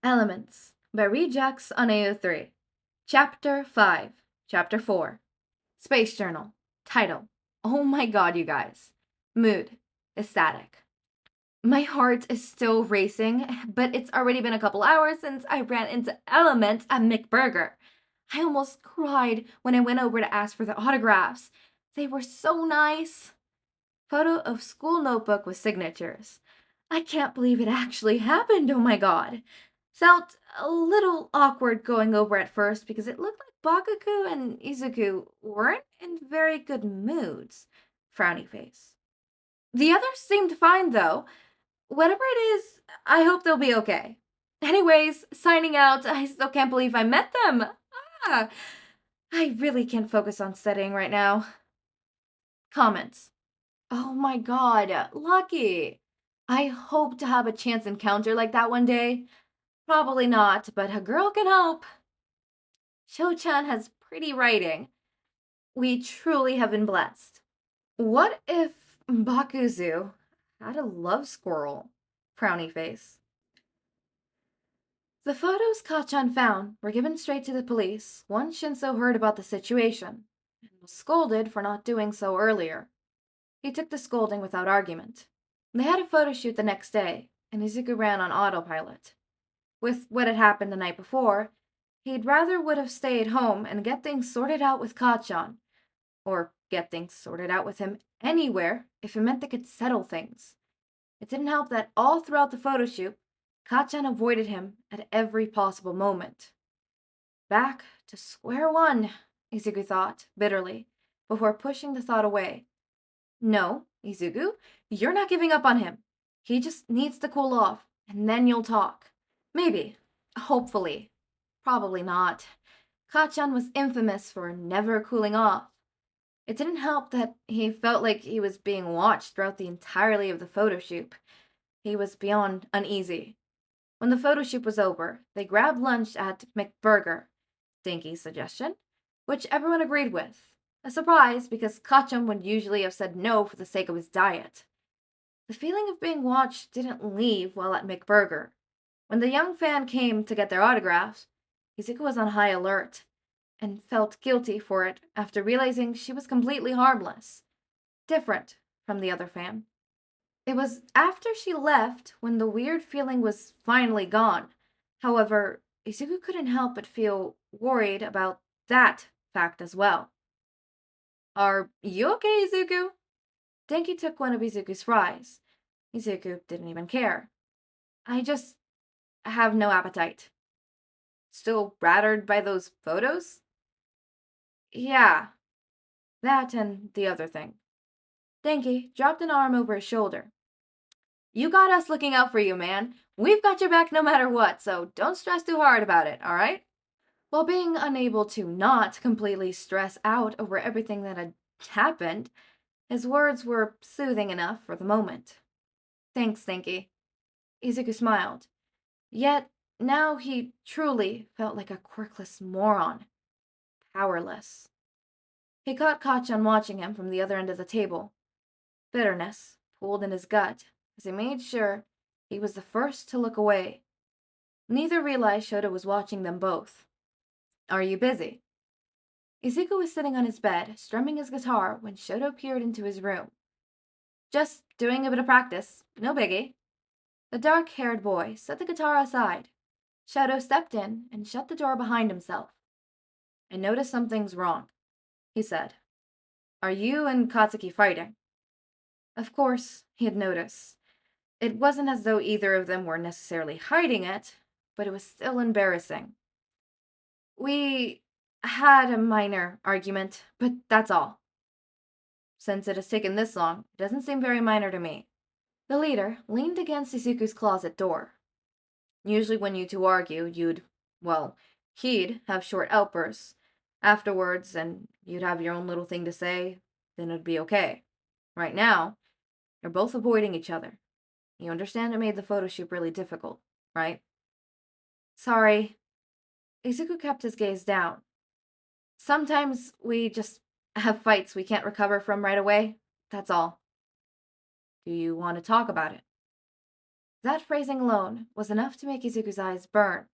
Elements by Rejects on AO3. Chapter 5. Chapter 4. Space Journal. Title. Oh my god, you guys. Mood. Ecstatic. My heart is still racing, but it's already been a couple hours since I ran into Elements at McBurger. I almost cried when I went over to ask for the autographs. They were so nice. Photo of school notebook with signatures. I can't believe it actually happened, oh my god. Felt a little awkward going over at first because it looked like Bakugou and Izuku weren't in very good moods. Frowny face. The others seemed fine though. Whatever it is, I hope they'll be okay. Anyways, signing out, I still can't believe I met them. Ah, I really can't focus on studying right now. Comments. Oh my god, lucky. I hope to have a chance encounter like that one day. Probably not, but a girl can hope. Sho-chan has pretty writing. We truly have been blessed. What if Bakugou had a love squirrel? Frowny face. The photos Kachan found were given straight to the police once Shinso heard about the situation and was scolded for not doing so earlier. He took the scolding without argument. They had a photo shoot the next day, and Izuku ran on autopilot. With what had happened the night before, he'd rather would have stayed home and get things sorted out with Kachan, or get things sorted out with him anywhere if it meant they could settle things. It didn't help that all throughout the photo shoot, Kachan avoided him at every possible moment. Back to square one, Izuku thought, bitterly, before pushing the thought away. No, Izuku, you're not giving up on him. He just needs to cool off, and then you'll talk. Maybe. Hopefully. Probably not. Kachan was infamous for never cooling off. It didn't help that he felt like he was being watched throughout the entirety of the photo shoot. He was beyond uneasy. When the photo shoot was over, they grabbed lunch at McBurger, Dinky's suggestion, which everyone agreed with. A surprise because Kachan would usually have said no for the sake of his diet. The feeling of being watched didn't leave while at McBurger. When the young fan came to get their autographs, Izuku was on high alert and felt guilty for it after realizing she was completely harmless, different from the other fan. It was after she left when the weird feeling was finally gone. However, Izuku couldn't help but feel worried about that fact as well. Are you okay, Izuku? Denki took one of Izuku's fries. Izuku didn't even care. I just have no appetite. Still rattled by those photos? Yeah, that and the other thing. Denki dropped an arm over his shoulder. You got us looking out for you, man. We've got your back no matter what, so don't stress too hard about it, alright? While being unable to not completely stress out over everything that had happened, his words were soothing enough for the moment. Thanks, Denki. Izuku smiled. Yet, now he truly felt like a quirkless moron. Powerless. He caught Kachan watching him from the other end of the table. Bitterness pooled in his gut as he made sure he was the first to look away. Neither realized Shoto was watching them both. Are you busy? Izuku was sitting on his bed, strumming his guitar when Shoto peered into his room. Just doing a bit of practice, no biggie. The dark-haired boy set the guitar aside. Shoto stepped in and shut the door behind himself. I noticed something's wrong, he said. Are you and Katsuki fighting? Of course, he had noticed. It wasn't as though either of them were necessarily hiding it, but it was still embarrassing. We had a minor argument, but that's all. Since it has taken this long, it doesn't seem very minor to me. The leader leaned against Izuku's closet door. Usually when you two argue, he'd have short outbursts afterwards, and you'd have your own little thing to say, then it'd be okay. Right now, you're both avoiding each other. You understand it made the photo shoot really difficult, right? Sorry. Izuku kept his gaze down. Sometimes we just have fights we can't recover from right away. That's all. Do you want to talk about it? That phrasing alone was enough to make Izuku's eyes burn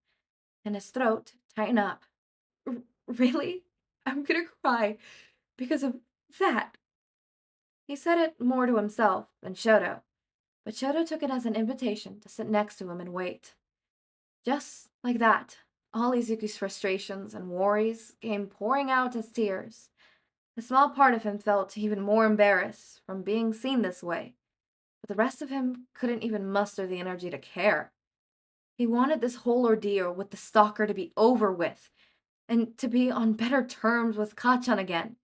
and his throat tighten up. Really? I'm gonna cry because of that. He said it more to himself than Shoto, but Shoto took it as an invitation to sit next to him and wait. Just like that, all Izuku's frustrations and worries came pouring out as tears. A small part of him felt even more embarrassed from being seen this way, but the rest of him couldn't even muster the energy to care. He wanted this whole ordeal with the stalker to be over with, and to be on better terms with Kachan again.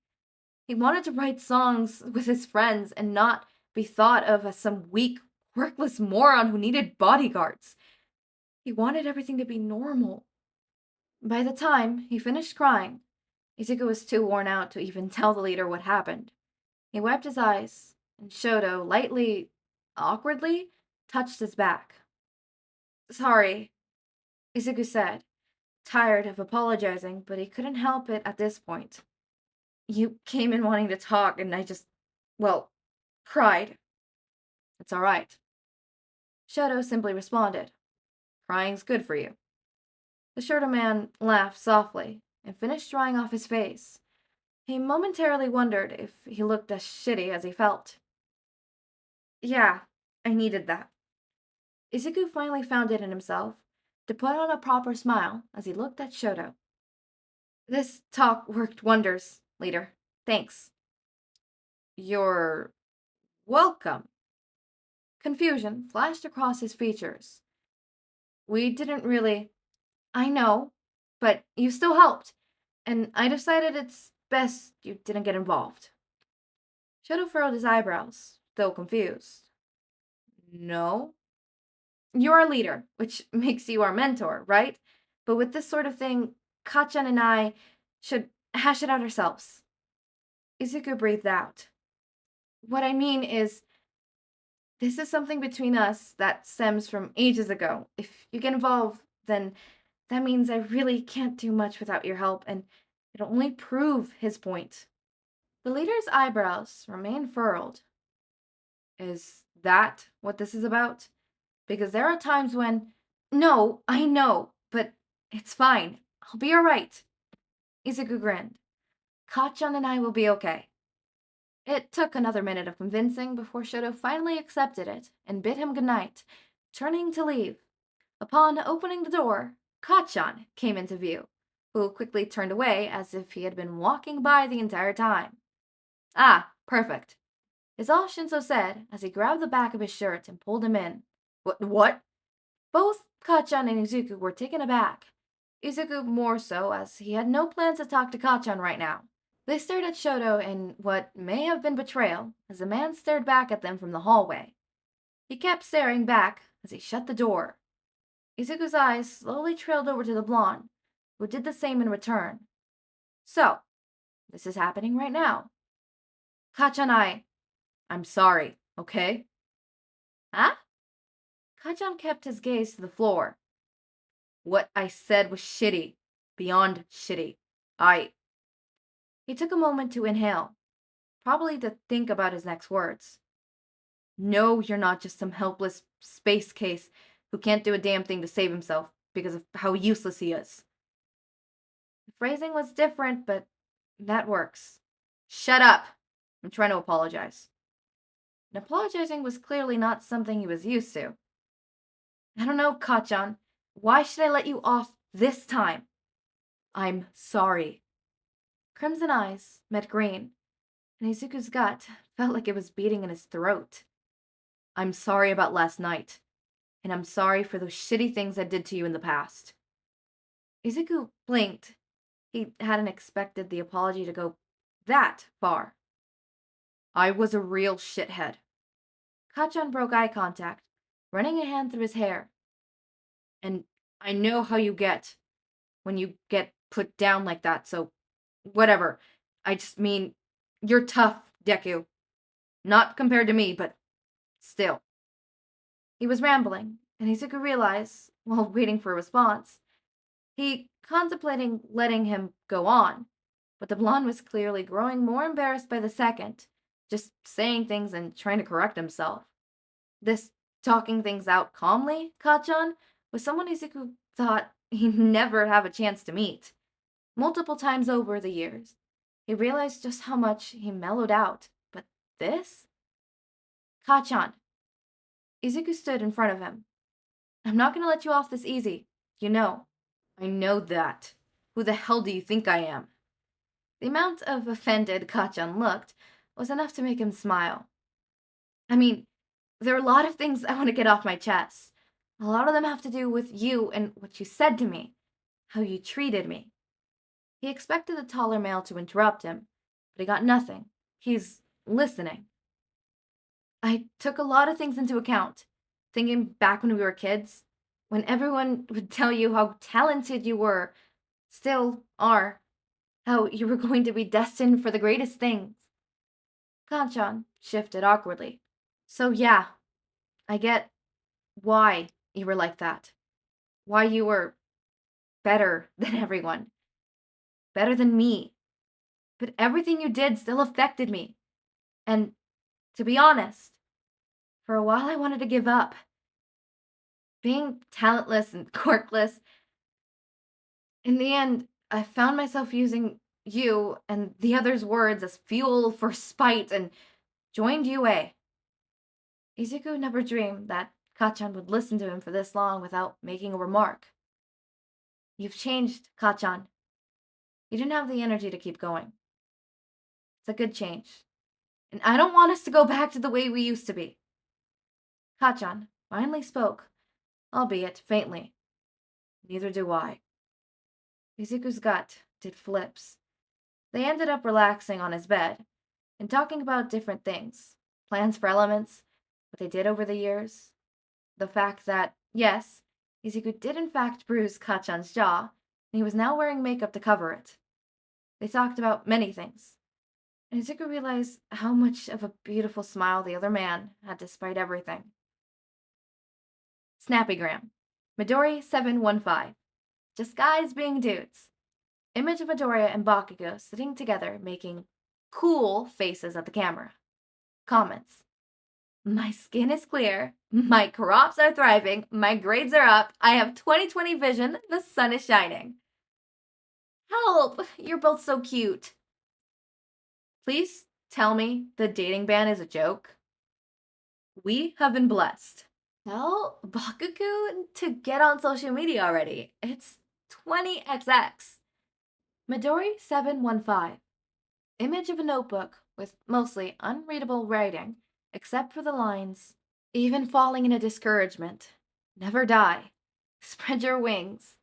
He wanted to write songs with his friends and not be thought of as some weak, workless moron who needed bodyguards. He wanted everything to be normal. By the time he finished crying, Izuku was too worn out to even tell the leader what happened. He wiped his eyes, and Shoto lightly, awkwardly, touched his back. Sorry, Izuku said, tired of apologizing, but he couldn't help it at this point. You came in wanting to talk, and I just, well, cried. It's all right. Shoto simply responded, Crying's good for you. The Shoto man laughed softly and finished drying off his face. He momentarily wondered if he looked as shitty as he felt. Yeah, I needed that. Izuku finally found it in himself to put on a proper smile as he looked at Shoto. This talk worked wonders, leader. Thanks. You're welcome. Confusion flashed across his features. We didn't really. I know, but you still helped, and I decided it's best you didn't get involved. Shoto furrowed his eyebrows, though confused. No? You're our leader, which makes you our mentor, right? But with this sort of thing, Kachan and I should hash it out ourselves. Izuku breathed out. What I mean is, this is something between us that stems from ages ago. If you get involved, then that means I really can't do much without your help, and it'll only prove his point. The leader's eyebrows remained furrowed. Is that what this is about? Because there are times when. No, I know, but it's fine. I'll be alright. Izuku grinned. Kachan and I will be okay. It took another minute of convincing before Shoto finally accepted it and bid him good night, turning to leave. Upon opening the door, Kachan came into view, who quickly turned away as if he had been walking by the entire time. Ah, perfect, is all Shinso said as he grabbed the back of his shirt and pulled him in. What? Both Kachan and Izuku were taken aback. Izuku more so, as he had no plans to talk to Kachan right now. They stared at Shoto in what may have been betrayal, as the man stared back at them from the hallway. He kept staring back as he shut the door. Izuku's eyes slowly trailed over to the blonde, who did the same in return. So, this is happening right now. Kachan, I'm sorry, okay? Huh? Kachan kept his gaze to the floor. What I said was shitty. Beyond shitty. He took a moment to inhale, probably to think about his next words. No, you're not just some helpless space case who can't do a damn thing to save himself because of how useless he is. The phrasing was different, but that works. Shut up! I'm trying to apologize. And apologizing was clearly not something he was used to. I don't know, Kachan. Why should I let you off this time? I'm sorry. Crimson eyes met green, and Izuku's gut felt like it was beating in his throat. I'm sorry about last night, and I'm sorry for those shitty things I did to you in the past. Izuku blinked. He hadn't expected the apology to go that far. I was a real shithead. Kachan broke eye contact, running a hand through his hair. And I know how you get when you get put down like that, so whatever. I just mean, you're tough, Deku. Not compared to me, but still. He was rambling, and Izuku realized, while waiting for a response, he contemplating letting him go on, but the blonde was clearly growing more embarrassed by the second, just saying things and trying to correct himself. This talking things out calmly, Kachan, with someone Izuku thought he'd never have a chance to meet. Multiple times over the years, he realized just how much he mellowed out. But this? Kachan. Izuku stood in front of him. I'm not going to let you off this easy. You know. I know that. Who the hell do you think I am? The amount of offended Kachan looked was enough to make him smile. I mean, there are a lot of things I want to get off my chest. A lot of them have to do with you and what you said to me, how you treated me. He expected the taller male to interrupt him, but he got nothing. He's listening. I took a lot of things into account, thinking back when we were kids, when everyone would tell you how talented you were, still are, how you were going to be destined for the greatest things. Kanchan shifted awkwardly. So yeah, I get why you were like that. Why you were better than everyone. Better than me. But everything you did still affected me. And to be honest, for a while I wanted to give up. Being talentless and quirkless, in the end, I found myself using you and the others' words as fuel for spite and joined UA. Izuku never dreamed that Kachan would listen to him for this long without making a remark. You've changed, Kachan. You didn't have the energy to keep going. It's a good change. And I don't want us to go back to the way we used to be. Kachan finally spoke, albeit faintly. Neither do I. Izuku's gut did flips. They ended up relaxing on his bed and talking about different things. Plans for elements, what they did over the years. The fact that, yes, Izuku did in fact bruise Kachan's jaw, and he was now wearing makeup to cover it. They talked about many things, and Izuku realized how much of a beautiful smile the other man had despite everything. Snappygram. Midori715. Just guys being dudes. Image of Midoriya and Bakugou sitting together making cool faces at the camera. Comments. My skin is clear, my crops are thriving, my grades are up, I have 20/20 vision, the sun is shining. Help! You're both so cute. Please tell me the dating ban is a joke. We have been blessed. Tell Bakugou to get on social media already. It's 20XX. Midori715. Image of a notebook with mostly unreadable writing, except for the lines, even falling into discouragement. Never die. Spread your wings.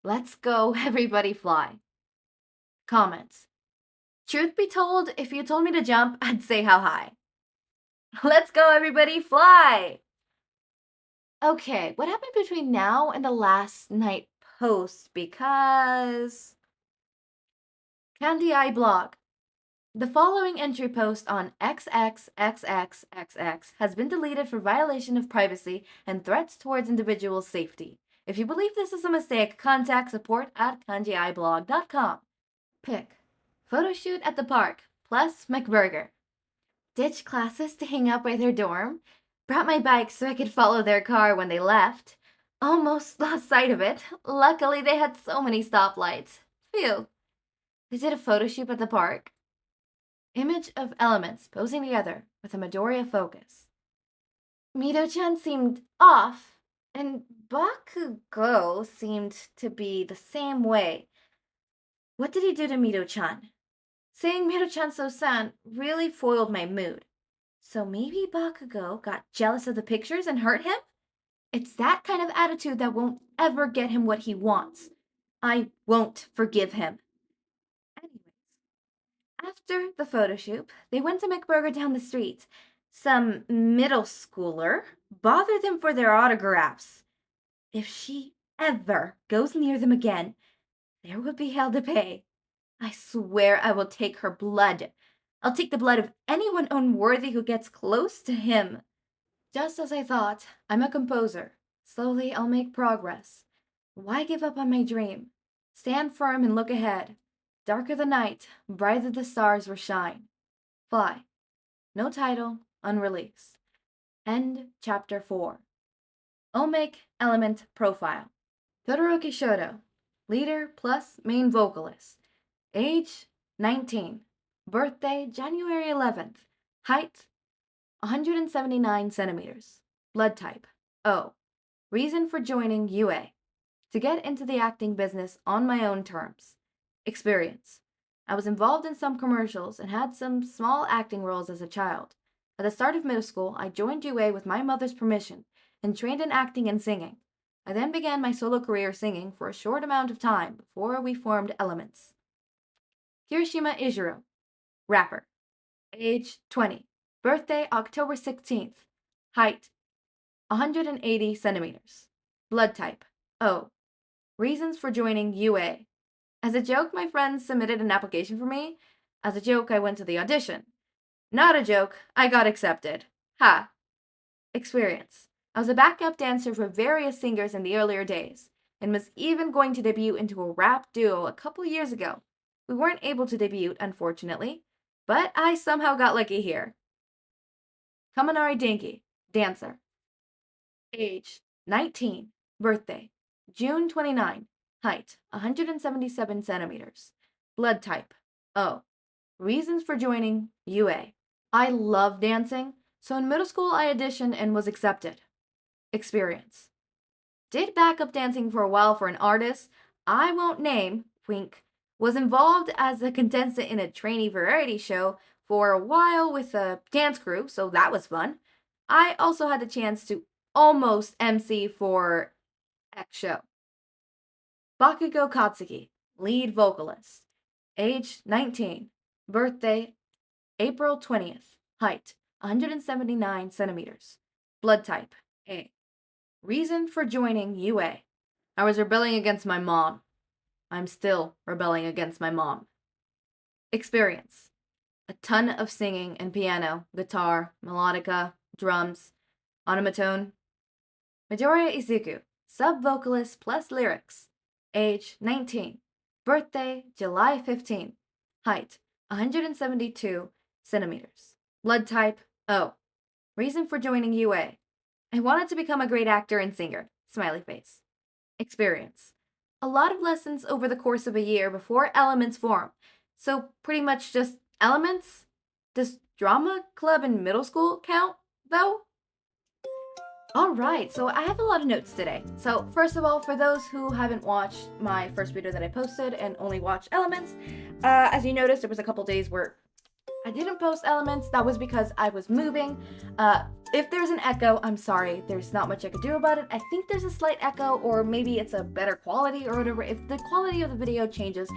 Let's go, everybody fly. Comments. Truth be told, if you told me to jump, I'd say how high. Let's go, everybody fly! Okay, what happened between now and the last night post? Because... Candy Eye blog. The following entry post on XXXXXX has been deleted for violation of privacy and threats towards individual safety. If you believe this is a mistake, contact support@kanjiiblog.com. Pick. Photo shoot at the park, plus McBurger. Ditch classes to hang out by their dorm. Brought my bike so I could follow their car when they left. Almost lost sight of it. Luckily, they had so many stoplights. Phew. They did a photo shoot at the park. Image of elements posing together with a Midoriya focus. Mito-chan seemed off, and Bakugou seemed to be the same way. What did he do to Mito-chan? Saying Mito-chan so sad really foiled my mood. So maybe Bakugou got jealous of the pictures and hurt him? It's that kind of attitude that won't ever get him what he wants. I won't forgive him. Anyways, after the photo shoot, they went to McBurger down the street. Some middle schooler bothered them for their autographs. If she ever goes near them again, there will be hell to pay. I swear I will take her blood. I'll take the blood of anyone unworthy who gets close to him. Just as I thought, I'm a composer. Slowly I'll make progress. Why give up on my dream? Stand firm and look ahead. Darker the night, brighter the stars will shine. Fly. No title, unreleased. End chapter 4. Omic Element Profile. Todoroki Shoto, leader plus main vocalist. Age 19. Birthday January 11th. Height 179 centimeters. Blood type O. Reason for joining UA. To get into the acting business on my own terms. Experience. I was involved in some commercials and had some small acting roles as a child. At the start of middle school, I joined UA with my mother's permission and trained in acting and singing. I then began my solo career singing for a short amount of time before we formed Elements. Kirishima Ijiro, rapper. Age 20. Birthday October 16th. Height 180 centimeters. Blood type O. Reasons for joining UA. As a joke, my friends submitted an application for me. As a joke, I went to the audition. Not a joke, I got accepted. Ha. Experience. I was a backup dancer for various singers in the earlier days, and was even going to debut into a rap duo a couple years ago. We weren't able to debut, unfortunately, but I somehow got lucky here. Kaminari Denki, dancer. Age 19. Birthday June 29. Height 177 centimeters. Blood type O. Reasons for joining UA. I love dancing, so in middle school I auditioned and was accepted. Experience. Did backup dancing for a while for an artist I won't name, wink, was involved as a contestant in a trainee variety show for a while with a dance crew, so that was fun. I also had the chance to almost MC for X show. Bakugou Katsuki, lead vocalist. Age 19. Birthday April 20th. Height 179 centimeters. Blood type A. Reason for joining UA. I was rebelling against my mom. I'm still rebelling against my mom. Experience. A ton of singing and piano, guitar, melodica, drums, onomatone. Midoriya Izuku, sub-vocalist plus lyrics. Age 19. Birthday July 15. Height 172 centimeters. Blood type O. Reason for joining UA. I wanted to become a great actor and singer. Smiley face. Experience. A lot of lessons over the course of a year before Elements form. So pretty much just Elements? Does drama club in middle school count, though? Alright, so I have a lot of notes today. So first of all, for those who haven't watched my first video that I posted and only watched Elements, as you noticed, there was a couple days where I didn't post Elements. That was because I was moving. If there's an echo, I'm sorry. There's not much I could do about it. I think there's a slight echo, or maybe it's a better quality or whatever. If the quality of the video changes,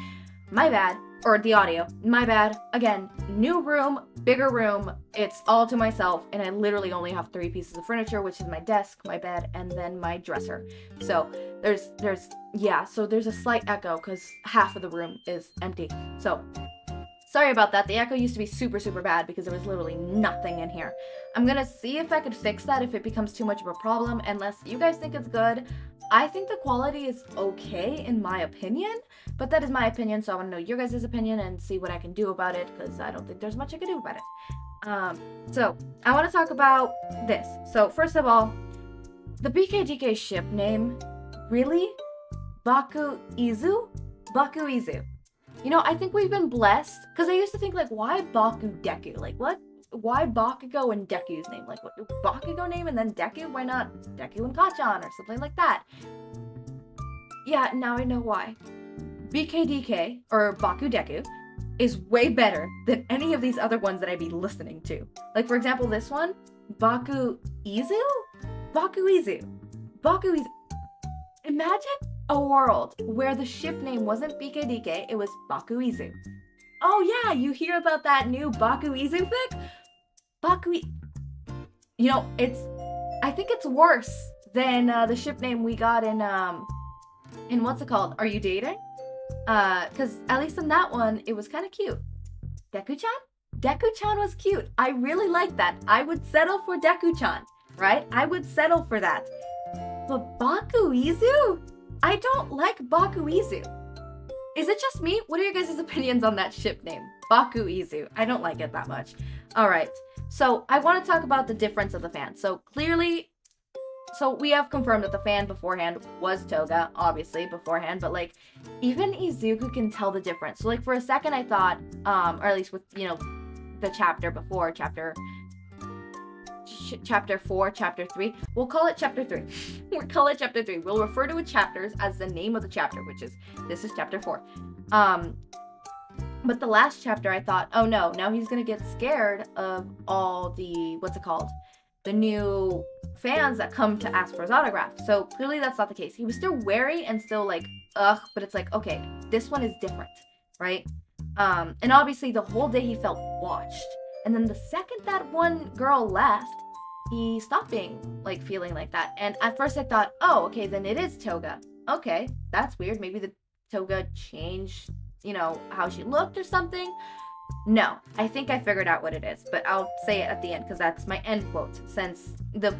my bad. Or the audio, my bad. Again, new room, bigger room. It's all to myself, and I literally only have 3 pieces of furniture, which is my desk, my bed, and then my dresser. So there's a slight echo because half of the room is empty. So sorry about that. The echo used to be super, super bad because there was literally nothing in here. I'm gonna see if I could fix that if it becomes too much of a problem, unless you guys think it's good. I think the quality is okay in my opinion, but that is my opinion, so I want to know your guys' opinion and see what I can do about it, because I don't think there's much I can do about it. So I want to talk about this. So first of all, the BKDK ship name, really? Bakugou? Bakugou. You know, I think we've been blessed, because I used to think, like, why Bakugou? Like, what? Why Bakugo and Deku's name? Like, what? Bakugo name and then Deku? Why not Deku and Kachan or something like that? Yeah, now I know why. BKDK, or Bakudeku, is way better than any of these other ones that I'd be listening to. Like, for example, this one, Bakuizu? Bakuizu. Imagine a world where the ship name wasn't BKDK, it was Bakuizu. Oh yeah, you hear about that new Bakuizu fic? You know, I think it's worse than the ship name we got in what's it called? Are You Dating? Because at least in that one, it was kind of cute. Deku-chan? Deku-chan was cute. I really like that. I would settle for Deku-chan, right? I would settle for that. But Bakuizu? I don't like Bakuizu. Is it just me? What are your guys' opinions on that ship name? Bakuizu. I don't like it that much. Alright, so I want to talk about the difference of the fans. So clearly, so we have confirmed that the fan beforehand was Toga, obviously, beforehand, but, like, even Izuku can tell the difference. So, like, for a second I thought, or at least with, the chapter before, chapter 4, chapter 3. We'll call it chapter 3. We'll call it chapter 3. We'll refer to it chapters as the name of the chapter, this is chapter 4. But the last chapter I thought, oh no, now he's gonna get scared of all the, the new fans that come to ask for his autograph. So clearly that's not the case. He was still wary and still like, ugh, but it's like, okay, this one is different, right? And obviously the whole day he felt watched. And then the second that one girl left, he stopped being, like, feeling like that. And at first I thought, oh, okay, then it is Toga. Okay, that's weird. Maybe the Toga changed, how she looked or something. No, I think I figured out what it is, but I'll say it at the end because that's my end quote, since the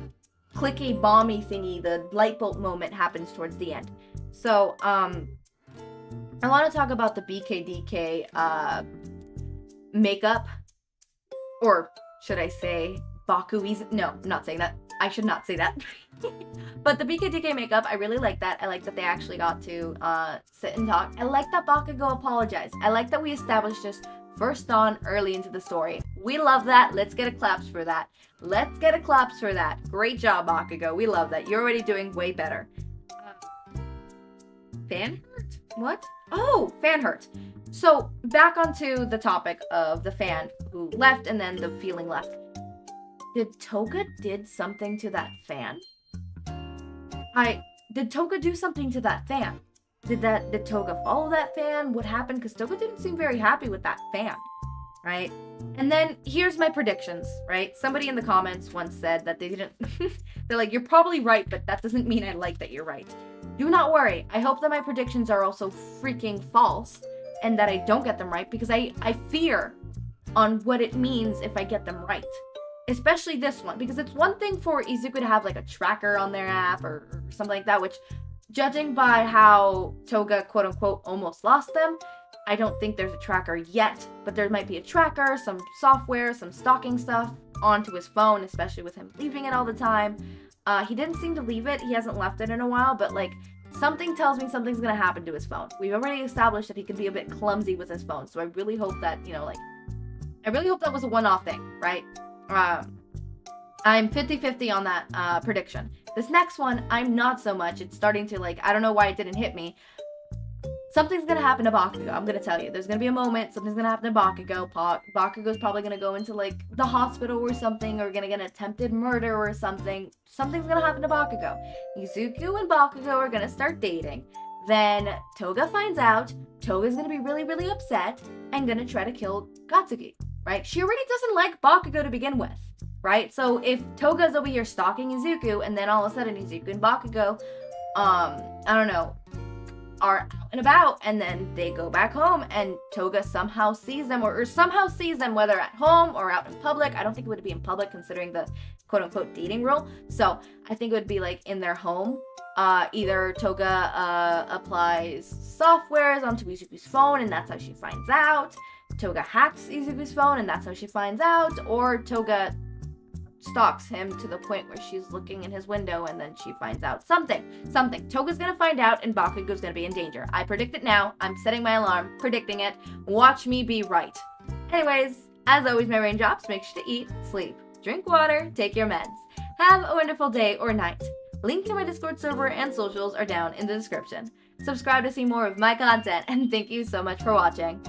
clicky bomby thingy, the light bulb moment happens towards the end. So, I want to talk about the BKDK makeup, or should I say Bakui's? No, I'm not saying that. I should not say that. But the BKDK makeup, I really like that. I like that they actually got to sit and talk. I like that Bakugou apologized. I like that we established this first on early into the story. We love that. Let's get a claps for that. Let's get a claps for that. Great job, Bakugou. We love that. You're already doing way better. Fan hurt? What? Oh, fan hurt. So back onto the topic of the fan who left and then the feeling left. Did Toga did something to that fan? Did Toga do something to that fan? Did Toga follow that fan? What happened? Because Toga didn't seem very happy with that fan, right? And then here's my predictions, right? Somebody in the comments once said that they didn't, they're like, you're probably right, but that doesn't mean I like that you're right. Do not worry. I hope that my predictions are also freaking false and that I don't get them right, because I fear on what it means if I get them right. Especially this one, because it's one thing for Izuku to have like a tracker on their app or something like that, which, judging by how Toga quote unquote almost lost them, I don't think there's a tracker yet, but there might be a tracker, some software, some stalking stuff onto his phone, especially with him leaving it all the time. He didn't seem to leave it. He hasn't left it in a while, but like, something tells me something's gonna happen to his phone. We've already established that he can be a bit clumsy with his phone, so I really hope that, I really hope that was a one-off thing, right? I'm 50-50 on that prediction. This next one, I'm not so much. It's starting to, like, I don't know why it didn't hit me. Something's gonna happen to Bakugou. I'm gonna tell you. There's gonna be a moment. Something's gonna happen to Bakugou. Bakugou's probably gonna go into, like, the hospital or something, or gonna get an attempted murder or something. Something's gonna happen to Bakugou. Izuku and Bakugou are gonna start dating. Then Toga finds out. Toga's gonna be really, really upset and gonna try to kill Katsuki, right? She already doesn't like Bakugou to begin with, right? So if Toga's over here stalking Izuku, and then all of a sudden Izuku and Bakugou, are out and about, and then they go back home, and Toga somehow sees them, or somehow sees them, whether at home or out in public. I don't think it would be in public considering the quote-unquote dating rule. So I think it would be like in their home. Either Toga applies softwares onto Izuku's phone, and that's how she finds out. Toga hacks Izuku's phone, and that's how she finds out. Or Toga stalks him to the point where she's looking in his window, and then she finds out something. Toga's gonna find out, and Bakugou's gonna be in danger. I predict it now. I'm setting my alarm, predicting it. Watch me be right. Anyways, as always, my raindrops, make sure to eat, sleep, drink water, take your meds. Have a wonderful day or night. Link to my Discord server and socials are down in the description. Subscribe to see more of my content, and thank you so much for watching.